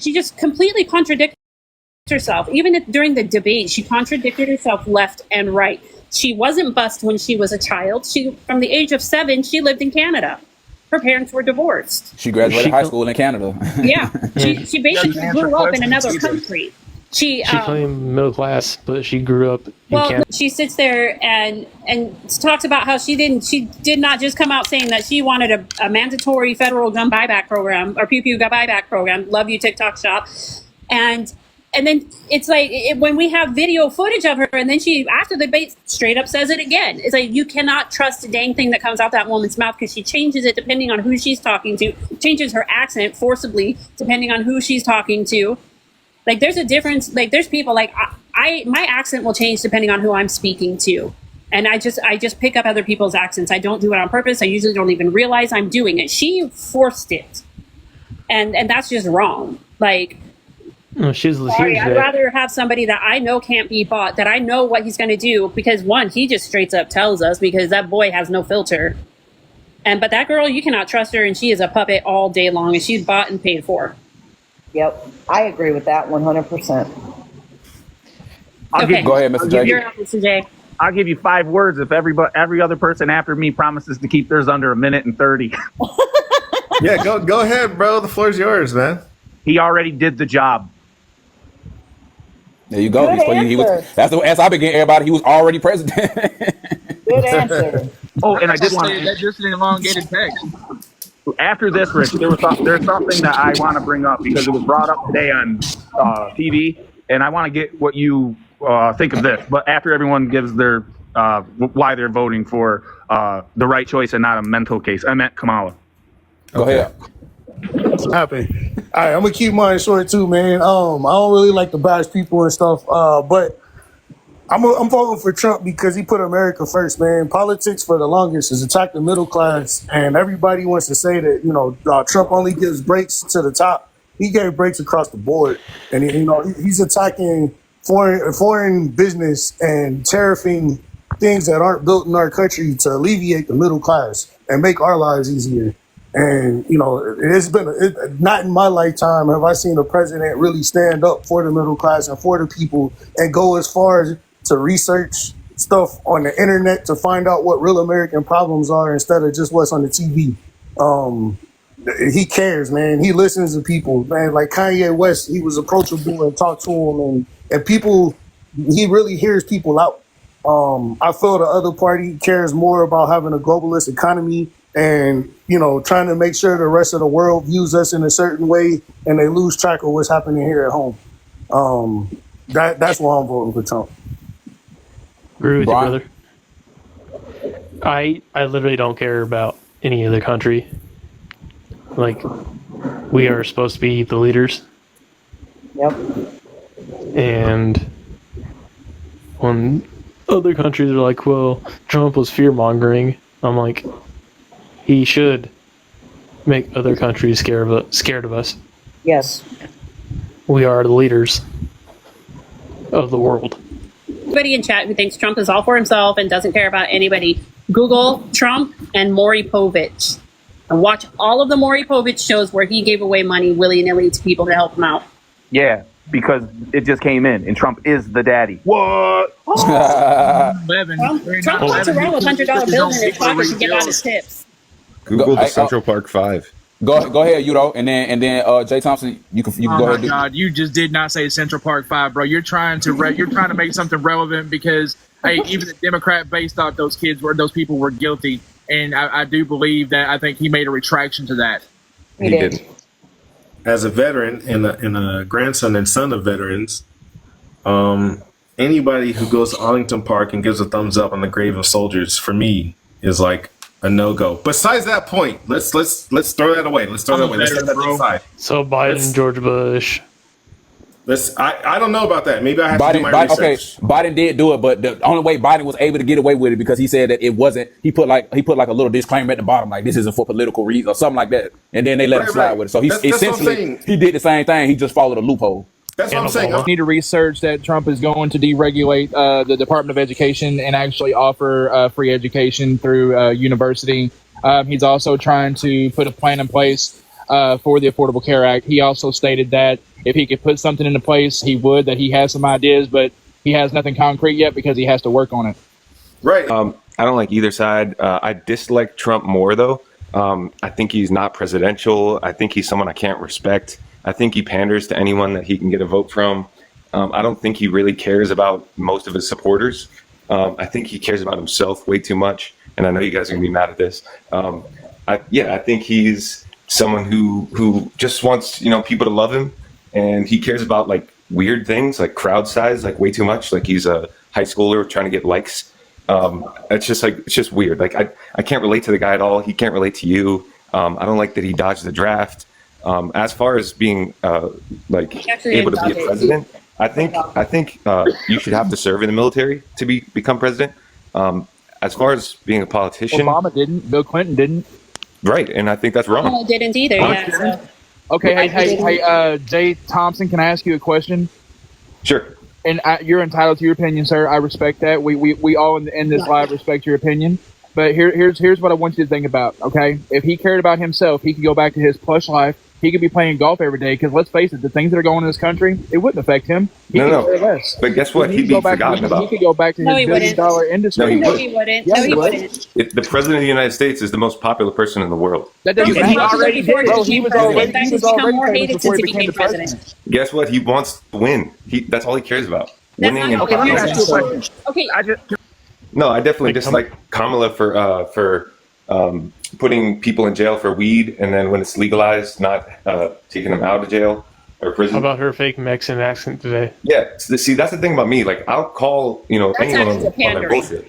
she just completely contradicted herself. Even during the debate, she contradicted herself left and right. She wasn't bused when she was a child. From the age of 7, she lived in Canada. Her parents were divorced. She graduated high school in Canada. Yeah, she basically grew up in another country. She claimed middle class, but she grew up in Canada. She sits there and talks about how she did not just come out saying that she wanted a mandatory federal gun buyback program or pew pew gun buyback program. Love you, TikTok shop, and then it's like when we have video footage of her, and then she, after the debate, straight up says it again. It's like you cannot trust a dang thing that comes out that woman's mouth because she changes it depending on who she's talking to, changes her accent forcibly depending on who she's talking to. Like there's a difference. Like there's people like my accent will change depending on who I'm speaking to, and I just pick up other people's accents. I don't do it on purpose. I usually don't even realize I'm doing it. She forced it, and that's just wrong. Like. No, Sorry, I'd rather have somebody that I know can't be bought, that I know what he's going to do, because one, he just straight up tells us, because that boy has no filter. But that girl, you cannot trust her, and she is a puppet all day long, and she's bought and paid for. Yep, I agree with that 100%. Go ahead, Mr. J. You're up, Mr. J. I'll give you 5 words if every other person after me promises to keep theirs under 1 minute and 30. Yeah, go ahead, bro. The floor's yours, man. He already did the job. There you go. That's the answer I've been getting everybody. He was already president. Good answer. Oh, and I did want to. That's just an elongated text. After this, Rich, there's something that I want to bring up because it was brought up today on TV, and I want to get what you think of this. But after everyone gives their why they're voting for the right choice and not a mental case, I meant Kamala. Go ahead. Happy. All right, I'm gonna keep mine short too, man. I don't really like to bash people and stuff, but I'm voting for Trump because he put America first, man. Politics for the longest has attacked the middle class, and everybody wants to say that Trump only gives breaks to the top. He gave breaks across the board, and he's attacking foreign business and tariffing things that aren't built in our country to alleviate the middle class and make our lives easier. And, it's been not in my lifetime have I seen a president really stand up for the middle class and for the people and go as far as to research stuff on the internet to find out what real American problems are instead of just what's on the TV. He cares, man. He listens to people, man. Like Kanye West, he was approachable and talked to him and people, he really hears people out. I feel the other party cares more about having a globalist economy and trying to make sure the rest of the world views us in a certain way, and they lose track of what's happening here at home. That's why I'm voting for Trump. Agree with you, brother. I literally don't care about any other country. Like, we are supposed to be the leaders. Yep. And when other countries are like, well, Trump was fear-mongering, I'm like, he should make other countries scared of us. Yes. We are the leaders of the world. Everybody in chat who thinks Trump is all for himself and doesn't care about anybody, Google Trump and Maury Povich and watch all of the Maury Povich shows where he gave away money willy-nilly to people to help him out. Yeah, because it just came in, and Trump is the daddy. What? Trump walks around with $100 bills in his pocket to give out his tips. Google the Central Park 5. Go ahead, Udo, and then Jay Thompson, you can go ahead. Oh my God, you just did not say Central Park 5, bro. You're trying to make something relevant because even the Democrat base thought those people were guilty, and I do believe that. I think he made a retraction to that. He did. As a veteran and a grandson and son of veterans, anybody who goes to Arlington Park and gives a thumbs up on the grave of soldiers, for me, is like a no-go. Besides that point, let's throw that away. Let's set that aside. So Biden, George Bush. I don't know about that. Maybe I have to do my research. Okay, Biden did do it, but the only way Biden was able to get away with it because he said that it wasn't. He put like a little disclaimer at the bottom, like this isn't for political reasons or something like that, and then they let him slide with it. So he essentially he did the same thing. He just followed a loophole. That's what I'm saying. We need to research that Trump is going to deregulate the Department of Education and actually offer free education through university. He's also trying to put a plan in place for the Affordable Care Act. He also stated that if he could put something into place, he would. That he has some ideas, but he has nothing concrete yet because he has to work on it. Right. I don't like either side. I dislike Trump more, though. I think he's not presidential. I think he's someone I can't respect. I think he panders to anyone that he can get a vote from. I don't think he really cares about most of his supporters. I think he cares about himself way too much. And I know you guys are going to be mad at this. I think he's someone who just wants, people to love him. And he cares about like weird things like crowd size, like way too much. Like he's a high schooler trying to get likes. It's just weird. Like I can't relate to the guy at all. He can't relate to you. I don't like that he dodged the draft. As far as being able to be a president, I think you should have to serve in the military to become president. As far as being a politician, Obama didn't. Bill Clinton didn't. Right, and I think that's wrong. No, didn't either. Yeah. So. Okay, hey, Jay Thompson, can I ask you a question? Sure. And you're entitled to your opinion, sir. I respect that. We all in this live respect your opinion. But here's what I want you to think about. Okay, if he cared about himself, he could go back to his plush life. He could be playing golf every day. Because let's face it, the things that are going on in this country, it wouldn't affect him. No. But guess what? He'd be forgotten about. He could go back to his billion-dollar industry. No, he wouldn't. Yes, no, he wouldn't. The president of the United States is the most popular person in the world. That doesn't He already did. He was already more hated since he became president. Guess what? He wants to win. That's all he cares about. Winning and Okay, No, I definitely dislike Kamala for putting people in jail for weed, and then when it's legalized, not taking them out of jail or prison. How about her fake Mexican accent today? Yeah, see, that's the thing about me. Like, I'll call anyone on their bullshit.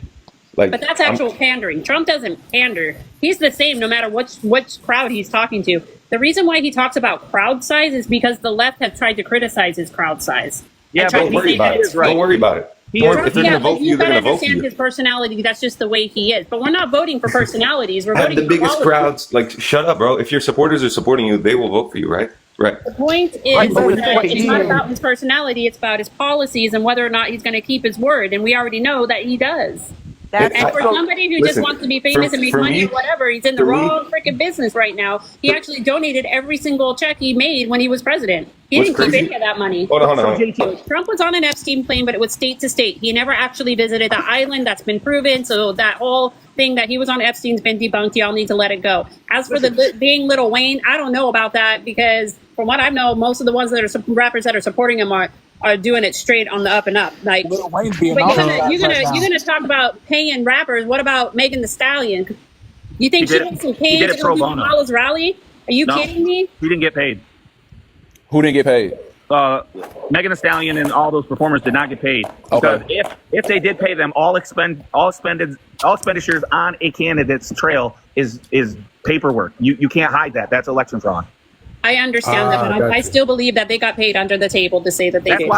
Like, but that's actual pandering. Trump doesn't pander. He's the same no matter which crowd he's talking to. The reason why he talks about crowd size is because the left have tried to criticize his crowd size. Yeah, don't worry about it. Don't worry about it. If they're going to vote for you, they're going to vote for you. His personality, that's just the way he is. But we're not voting for personalities. We're voting the for biggest policies. crowds. Like, shut up, bro. If your supporters are supporting you, they will vote for you, right? Right. The point is that it's not about his personality. It's about his policies and whether or not he's going to keep his word. And we already know that he does. And for somebody who just wants to be famous and make money or whatever, he's in the wrong freaking business right now. He actually donated every single check he made when he was president. He didn't keep any of that money. Hold on. Trump was on an Epstein plane, but it was state to state. He never actually visited the island. That's been proven. So that whole thing that he was on Epstein's been debunked. Y'all need to let it go. As for the being Lil Wayne, I don't know about that because from what I know, most of the ones that are rappers that are supporting him are doing it straight on the up and up. Like, Lil Wayne's being but awesome. you're gonna talk about paying rappers. What about Megan Thee Stallion? You think she gets some paid to go do Kamala's rally? Are you kidding me? He didn't get paid. Who didn't get paid? Megan Thee Stallion and all those performers did not get paid. Because if they did pay them, all expenditures on a candidate's trail is paperwork. You can't hide that. That's election fraud. I understand that, but I still believe that they got paid under the table to say that they did.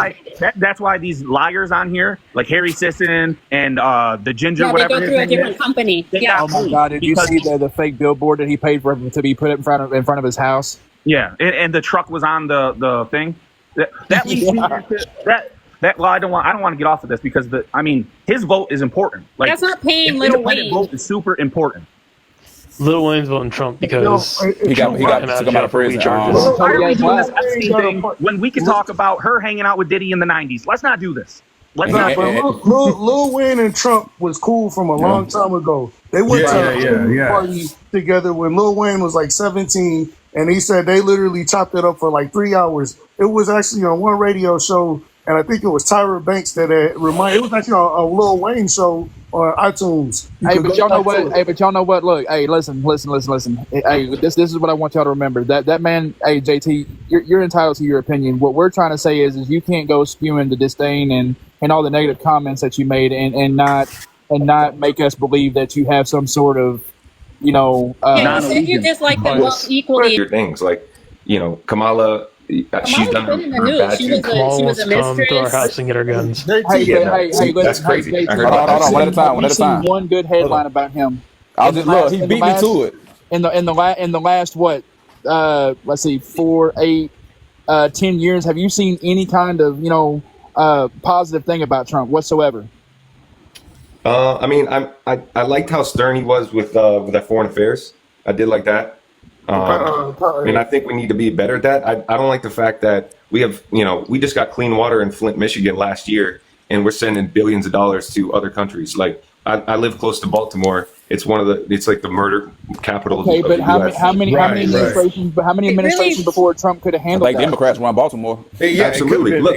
That's why these liars on here, like Harry Sisson and the Ginger, whatever. They go through a different company. Yeah. Oh my God! Did you see the fake billboard that he paid for to be put in front of his house? Yeah, and the truck was on the thing. That leads me into that. Well, I don't want to get off of this because his vote is important. Like, that's not paying Lil Wayne. Vote is super important. Lil Wayne's voting Trump because he got took him out of prison. Why are we doing this Epstein thing when we can talk about her hanging out with Diddy in the 90s? Let's not do this. But Lil Wayne and Trump was cool from a long time ago. They went to a party together when Lil Wayne was like 17, and he said they literally chopped it up for like 3 hours. It was actually on one radio show, and I think it was Tyra Banks that reminded. It was actually on a Lil Wayne show on iTunes. Hey, but y'all know what? Hey, but y'all know what? Look, hey, listen. Hey, this is what I want y'all to remember. That man, hey, JT, you're entitled to your opinion. What we're trying to say is you can't go spewing the disdain and all the negative comments that you made and not make us believe that you have some sort of, if you dislike them equally. Your things like, Kamala. She's done been in the news. She was a come to our mistress. house and get our guns. Hey, that's crazy. I heard Hold on, one at a time. One good headline about him. He beat me to it. In the last what? Let's see, 4, 8, 10 years. Have you seen any kind of positive thing about Trump whatsoever? I liked how stern he was with that foreign affairs. I did like that. And I think we need to be better at that. I don't like the fact that We have, we just got clean water in Flint, Michigan last year, and we're sending billions of dollars to other countries. Like I live close to Baltimore. It's it's like the murder capital. Okay, of but the how US. many administrations? But how many administrations before Trump could have handled Like that? Democrats run Baltimore. Yeah, Absolutely. Look,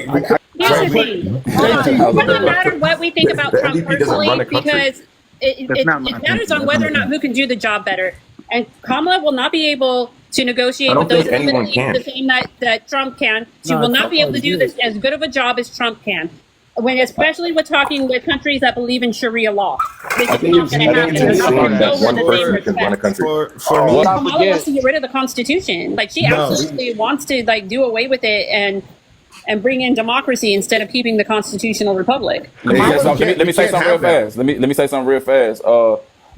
Here's the thing. It doesn't matter what we think about The Trump MVP doesn't run personally a country. because That's it not my matters opinion. on whether or not who can do the job better. And Kamala will not be able to negotiate I don't with those think anyone limited can. the same that Trump can. She No, will not be able to Trump do is this as good of a job as Trump can. Especially with talking with countries that believe in Sharia law. This is not going to happen. They're not going to that go one with the same person can run a respect. country. For me, Kamala wants to get rid of the Constitution. Like she absolutely wants to do away with it and bring in democracy instead of keeping the constitutional republic. Let me say something real have that. fast. Let me say something real fast.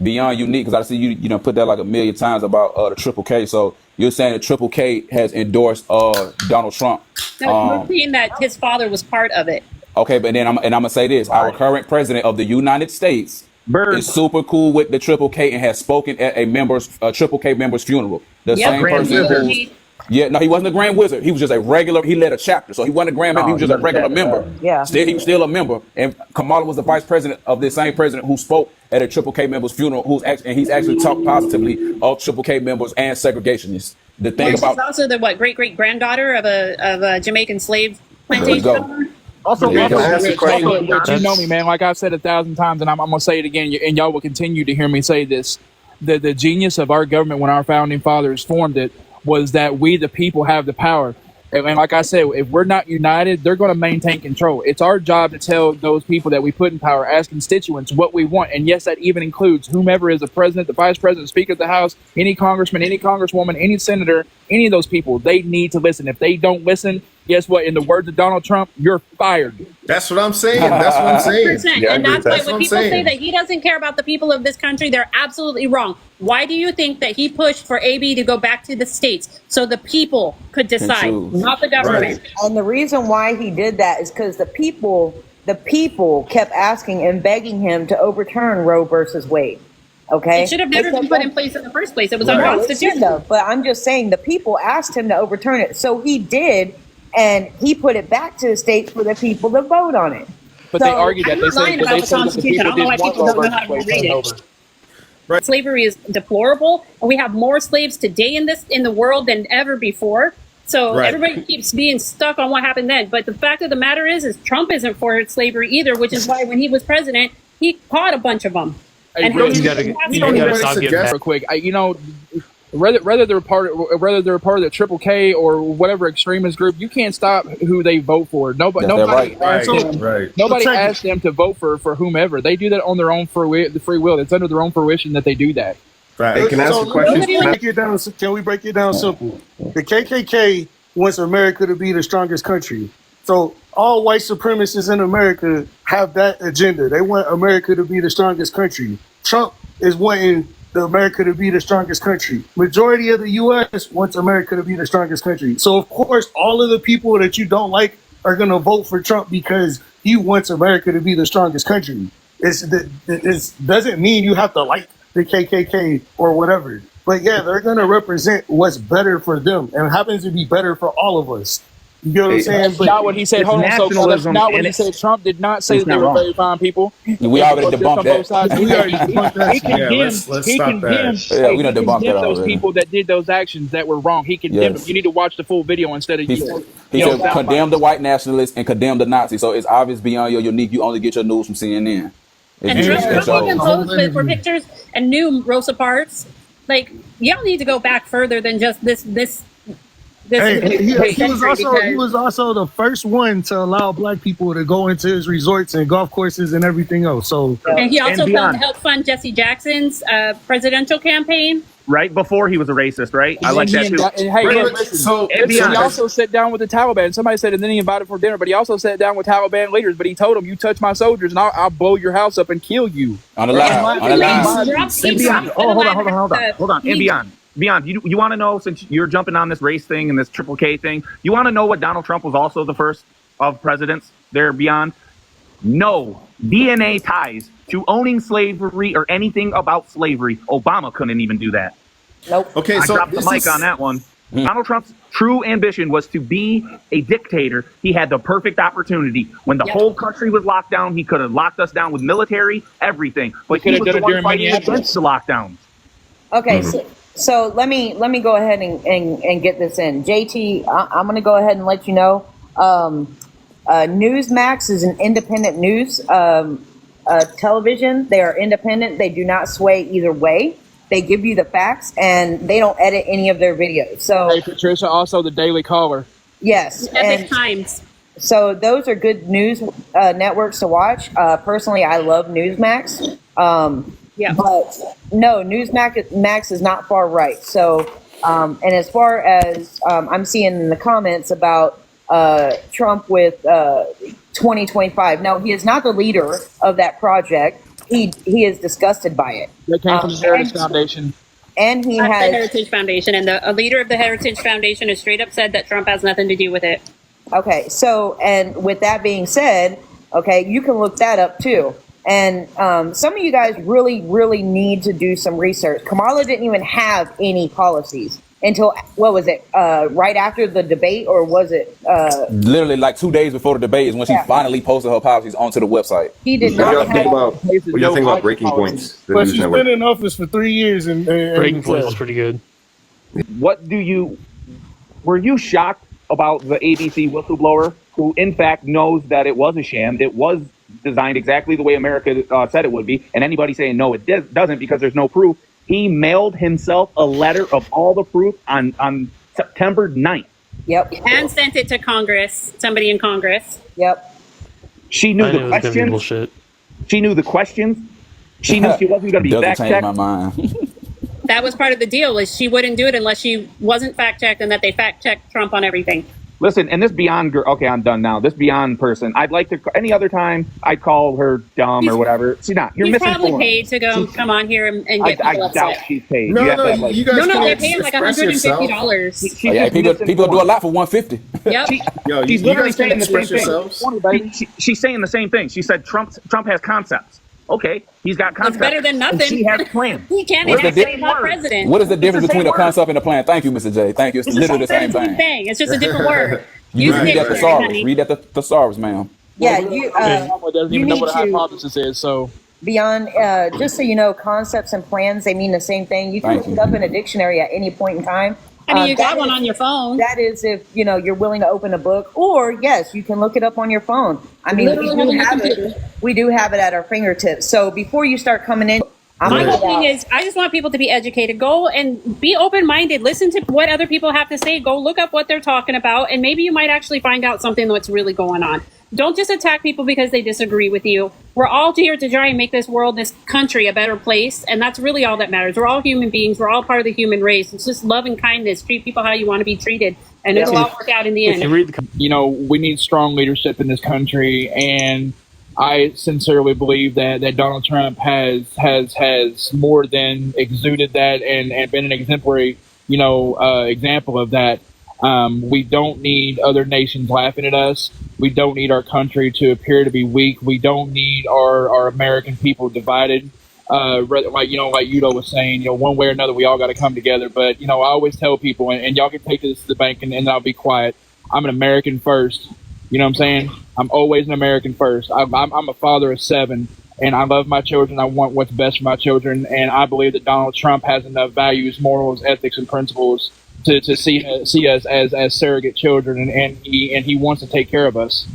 Beyond unique, because I see you put that like a million times about the Triple K. So you're saying the Triple K has endorsed Donald Trump. No, we're saying that his father was part of it. Okay, but then I'm gonna say this: our current president of the United States is super cool with the Triple K and has spoken at a Triple K member's funeral. The same person who. Yeah, no, he wasn't a Grand Wizard. He was just a regular. He led a chapter, so he wasn't a Grand member. He was just a regular member. Yeah. He was still a member. And Kamala was the vice president of the same president who spoke at a Triple K member's funeral. And he's actually talked positively of Triple K members and segregationists. The thing She's about also the great granddaughter of a Jamaican slave there you plantation go. owner. Also, Yeah, also, ask a question. Rich, you know me, man. Like I've said 1,000 times, and I'm gonna say it again, and y'all will continue to hear me say this. The genius of our government when our founding fathers formed it was that we, the people, have the power. And like I said, if we're not united, they're going to maintain control. It's our job to tell those people that we put in power as constituents what we want. And yes, that even includes whomever is the president, the vice president, speaker of the House, any congressman, any congresswoman, any senator, any of those people. They need to listen. If they don't listen, guess what? In the words of Donald Trump, you're fired. That's what I'm saying. That's what I'm saying. 100%. Yeah, I And agree that's with why that. when I'm people say saying. that he doesn't care about the people of this country, they're absolutely wrong. Why do you think that he pushed for AB to go back to the states so the people could decide, choose. not the government? Right. And the reason why he did that is because the people kept asking and begging him to overturn Roe versus Wade. Okay, It should have never They been kept put in place in the first place. It was No, it shouldn't unconstitutional. have, but I'm just saying the people asked him to overturn it, so he did, and he put it back to the states for the people to vote on it. But So, they argued that I'm they not said lying that about they the said that the Constitution. I people don't know why didn't want people Roe don't know how versus to Wade read turned it. over. Right. Slavery is deplorable, and we have more slaves today in the world than ever before. So Right. everybody keeps being stuck on what happened then. But the fact of the matter is Trump isn't for slavery either, which is why when he was president, he caught a bunch of them. Hey, And Rich, You gotta stop giving that. real quick. Whether they're part of the Triple K or whatever extremist group, you can't stop who they vote for. Nobody right. asked Right. them. Right. Nobody So check asked them to vote for whomever. They do that on their own free will. It's under their own fruition that they do that. Right. Hey, can I ask So a question? Can we break it down simple? The KKK wants America to be the strongest country. So all white supremacists in America have that agenda. They want America to be the strongest country. Trump is wanting America to be the strongest country. Majority of the U.S. wants America to be the strongest country. So of course, all of the people that you don't like are going to vote for Trump because he wants America to be the strongest country. It doesn't mean you have to like the KKK or whatever. But yeah, they're going to represent what's better for them and happens to be better for all of us. You get what I'm saying? That's not what he said. it's Hold on. So that's nationalism not what and he said. Trump did not say it's that they not were wrong. very fine people. We already debunked that. We already debunked that He shit. condemned. let's He stop condemned. that. Yeah, we done he debunked condemned that those already. people that did those actions that were wrong. He condemned Yes. them. You need to watch the full video instead of He said condemn the white nationalists and condemn the Nazis. So it's obvious beyond your unique. You only get your news from CNN. And Trump even posed for pictures and knew Rosa Parks. Like, y'all need to go back further than just this. Hey, he century was also the first one to allow black people to go into his resorts and golf courses and everything else. So and he also And beyond. helped fund Jesse Jackson's presidential campaign. Right before he was a racist, right? I like that too. And hey, Right, look, right. So And he beyond. also sat down with the Taliban. Somebody said, and then he invited for dinner. But he also sat down with Taliban leaders. But he told them, "You touch my soldiers, and I'll blow your house up and kill you." On the live. And beyond. Oh, hold on. And beyond. You want to know, since you're jumping on this race thing and this Triple K thing, you want to know what Donald Trump was also the first of presidents there beyond? No DNA ties to owning slavery or anything about slavery. Obama couldn't even do that. Nope. okay, I so dropped the mic on that one. Donald Trump's true ambition was to be a dictator, he had the perfect opportunity. When the whole country was locked down, he could have locked us down with military, everything. But he was the one fighting against the lockdowns. Okay, so let me go ahead and get this in. JT, I'm going to go ahead and let you know. Newsmax is an independent news television. They are independent. They do not sway either way. They give you the facts, and they don't edit any of their videos. So, hey, Patricia, also the Daily Caller. Yes, Epic Times. So those are good news networks to watch. Personally, I love Newsmax. But no, Newsmax is not far right. So, and as far as I'm seeing in the comments about Trump with 2025, no, he is not the leader of that project. He is disgusted by it. They came from the Heritage Foundation. And he That's the has Heritage Foundation, and a leader of the Heritage Foundation has straight up said that Trump has nothing to do with it. Okay, so, and with that being said, okay, you can look that up too. And some of you guys really, really need to do some research. Kamala didn't even have any policies until, what was it, right after the debate, or was it? Literally like 2 days before the debate is when she finally posted her policies onto the website. He did What do not y'all think about, what do y'all think about Breaking Points? The But news she's network? been in office for 3 years, and Breaking Points is pretty good. Were you shocked about the ABC whistleblower who in fact knows that it was a sham? It was designed exactly the way America said it would be. And anybody saying no, it doesn't because there's no proof. He mailed himself a letter of all the proof on September 9th. Yep. And sent it to Congress, somebody in Congress. Yep. She knew I the knew it was gonna be questions. bullshit. She knew the questions. She knew she wasn't going to be Doesn't fact change checked. my mind. That was part of the deal, is she wouldn't do it unless she wasn't fact checked, and that they fact checked Trump on everything. Listen, and this Beyond girl, okay, I'm done now. This Beyond person, I'd like to, any other time, I'd call her dumb or whatever. She's not. You're He's probably misinformed. paid to come on here and get I people doubt upset. she's paid. No, You have to no, have, like- you guys No, can't they pay him like express yourself. $150. She's Yeah, just people do a misinformed. lot for 150. Yep. Yo, She's you literally guys can saying the same express thing. yourselves. She's saying the same thing. She said Trump has concepts. Okay, he's got concepts. It's better than nothing. And she has plans. He can't What's even the say he's not president. What is the difference the same between a word. concept and a plan? Thank you, Mr. J. Thank you. It's literally the same Same thing. thing. It's just a different word. You Use read the that dictionary, thesaurus. honey. Read that thesaurus, ma'am. Yeah, Doesn't you even know need what a to, hypothesis is. So beyond, just so you know, concepts and plans, they mean the same thing. You can Thank look you. it up in a dictionary at any point in time. I mean, you got that one is- on your phone. That is if, you're willing to open a book, or yes, you can look it up on your phone. I mean, Literally on your computer. we do have it at our fingertips. So before you start coming in, I'm My gonna whole go thing out. is, I just want people to be educated. Go and be open-minded. Listen to what other people have to say. Go look up what they're talking about, and maybe you might actually find out something that's really going on. Don't just attack people because they disagree with you. We're all here to try and make this world, this country, a better place, and that's really all that matters. We're all human beings. We're all part of the human race. It's just love and kindness. Treat people how you want to be treated, and it'll all work out in the end. If you read the we need strong leadership in this country, and I sincerely believe that Donald Trump has more than exuded that and been an exemplary, example of that. We don't need other nations laughing at us. We don't need our country to appear to be weak. We don't need our American people divided. Like Udo was saying, one way or another, we all got to come together. But, I always tell people, and y'all can take this to the bank and I'll be quiet. I'm an American first. You know what I'm saying? I'm always an American first. I'm a father of 7, and I love my children. I want what's best for my children, and I believe that Donald Trump has enough values, morals, ethics, and principles to see us as surrogate children, and he wants to take care of us.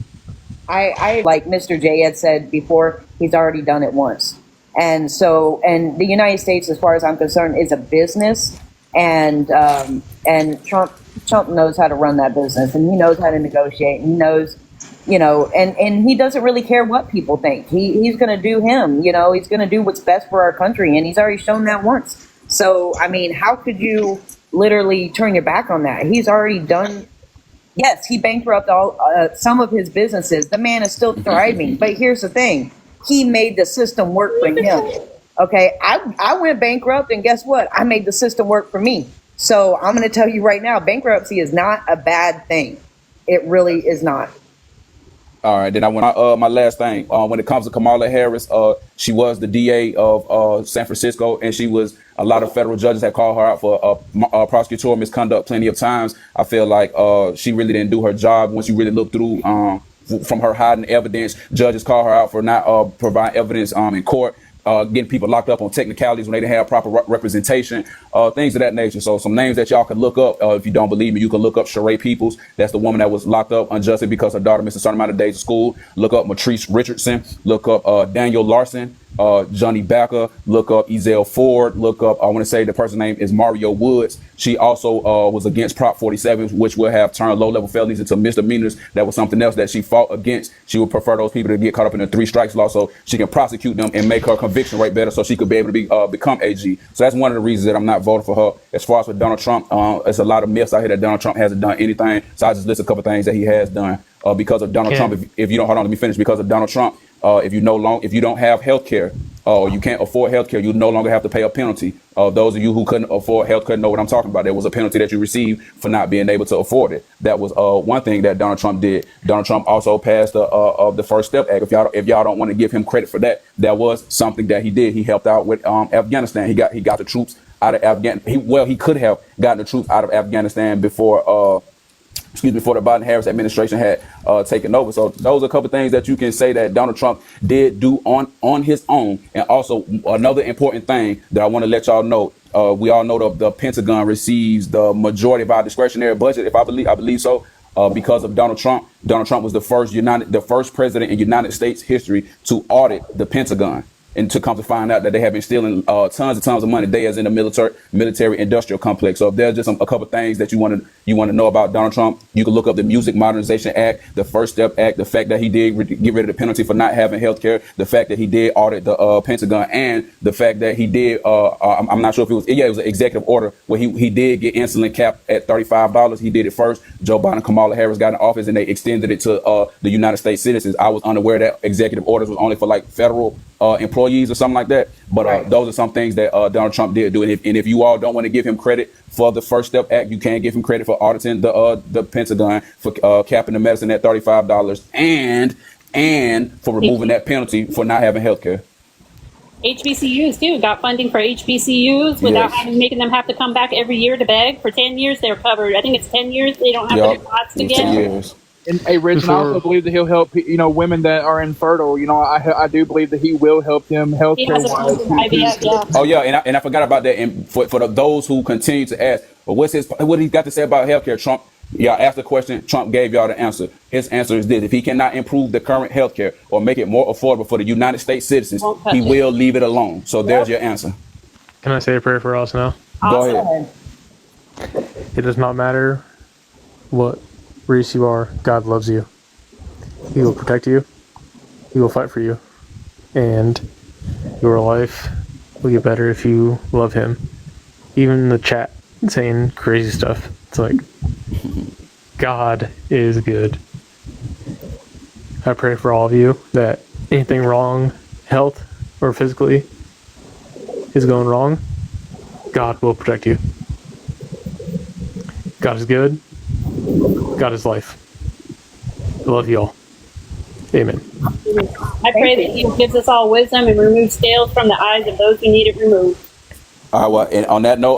I like Mr. J had said before, he's already done it once. And so, and the United States, as far as I'm concerned, is a business, and Trump knows how to run that business, and he knows how to negotiate, and he knows, and he doesn't really care what people think. He's going to do him, he's going to do what's best for our country, and he's already shown that once. So, I mean, how could you literally turn your back on that? He's already done. Yes, he bankrupted some of his businesses. The man is still thriving, but here's the thing: he made the system work for him. Okay, I went bankrupt, and guess what? I made the system work for me. So I'm going to tell you right now, bankruptcy is not a bad thing. It really is not. All right, then I went my last thing. When it comes to Kamala Harris, she was the DA of San Francisco, and she was a lot of federal judges had called her out for prosecutorial misconduct plenty of times. I feel like she really didn't do her job. Once you really look through from her hiding evidence, judges call her out for not providing evidence in court. Getting people locked up on technicalities when they didn't have proper representation, things of that nature. So some names that y'all can look up. If you don't believe me, you can look up Sheree Peoples. That's the woman that was locked up unjustly because her daughter missed a certain amount of days of school. Look up Matrice Richardson. Look up Daniel Larson. Johnny Backer. Look up Ezell Ford. Look up, I want to say the person's name is Mario Woods. She also was against Prop 47, which would have turned low-level felonies into misdemeanors. That was something else that she fought against. She would prefer those people to get caught up in the 3 strikes law so she can prosecute them and make her conviction rate better so she could be able to become AG. So that's one of the reasons that I'm not voting for her. As far as with Donald Trump, it's a lot of myths out here that Donald Trump hasn't done anything. So I just list a couple of things that he has done because of Donald Trump. If you don't, hold on, let me finish. Because of Donald Trump, if you don't have health care, or you can't afford healthcare, you no longer have to pay a penalty. Those of you who couldn't afford healthcare know what I'm talking about. There was a penalty that you received for not being able to afford it. That was one thing that Donald Trump did. Donald Trump also passed the First Step Act. If y'all don't want to give him credit for that, that was something that he did. He helped out with Afghanistan. He got the troops out of Afghanistan. He could have gotten the troops out of Afghanistan before the Biden-Harris administration had taken over. So those are a couple of things that you can say that Donald Trump did do on his own. And also another important thing that I want to let y'all know, we all know the Pentagon receives the majority of our discretionary budget. I believe so. Because of Donald Trump. Donald Trump was the first president in United States history to audit the Pentagon. And to come to find out that they have been stealing tons and tons of money, they as in the military industrial complex. So if there's just a couple of things that you want to know about Donald Trump, you can look up the Music Modernization Act, the First Step Act, the fact that he did get rid of the penalty for not having health care, the fact that he did audit the Pentagon, and the fact that he did, I'm not sure if it was an executive order where he did get insulin capped at $35. He did it first. Joe Biden, Kamala Harris got in office and they extended it to the United States citizens. I was unaware that executive orders was only for like federal employees or something like that. But those are some things that Donald Trump did do. And if you all don't want to give him credit for the First Step Act, you can give him credit for auditing the Pentagon, for capping the medicine at $35 and for removing that penalty for not having health care. HBCUs too got funding for HBCUs without making them have to come back every year to beg. For 10 years they're covered. I think it's 10 years they don't have to do lots again. 10 years. And hey, Rich, I also believe that he'll help, women that are infertile. I do believe that he will help them healthcare wise. IVF, Oh yeah, and I forgot about that. And for those who continue to ask, well, what he got to say about healthcare? Trump, y'all asked the question. Trump gave y'all the answer. His answer is this: if he cannot improve the current healthcare or make it more affordable for the United States citizens, he will leave it alone. So there's your answer. Can I say a prayer for us now? Go ahead. It does not matter what race you are, God loves you. He will protect you. He will fight for you. And your life will get better if you love him. Even in the chat saying crazy stuff. It's like, God is good. I pray for all of you that anything wrong, health or physically, is going wrong, God will protect you. God is good. God is life. I love you all. Amen. I pray that he gives us all wisdom and removes scales from the eyes of those who need it removed. All right, well, and on that note,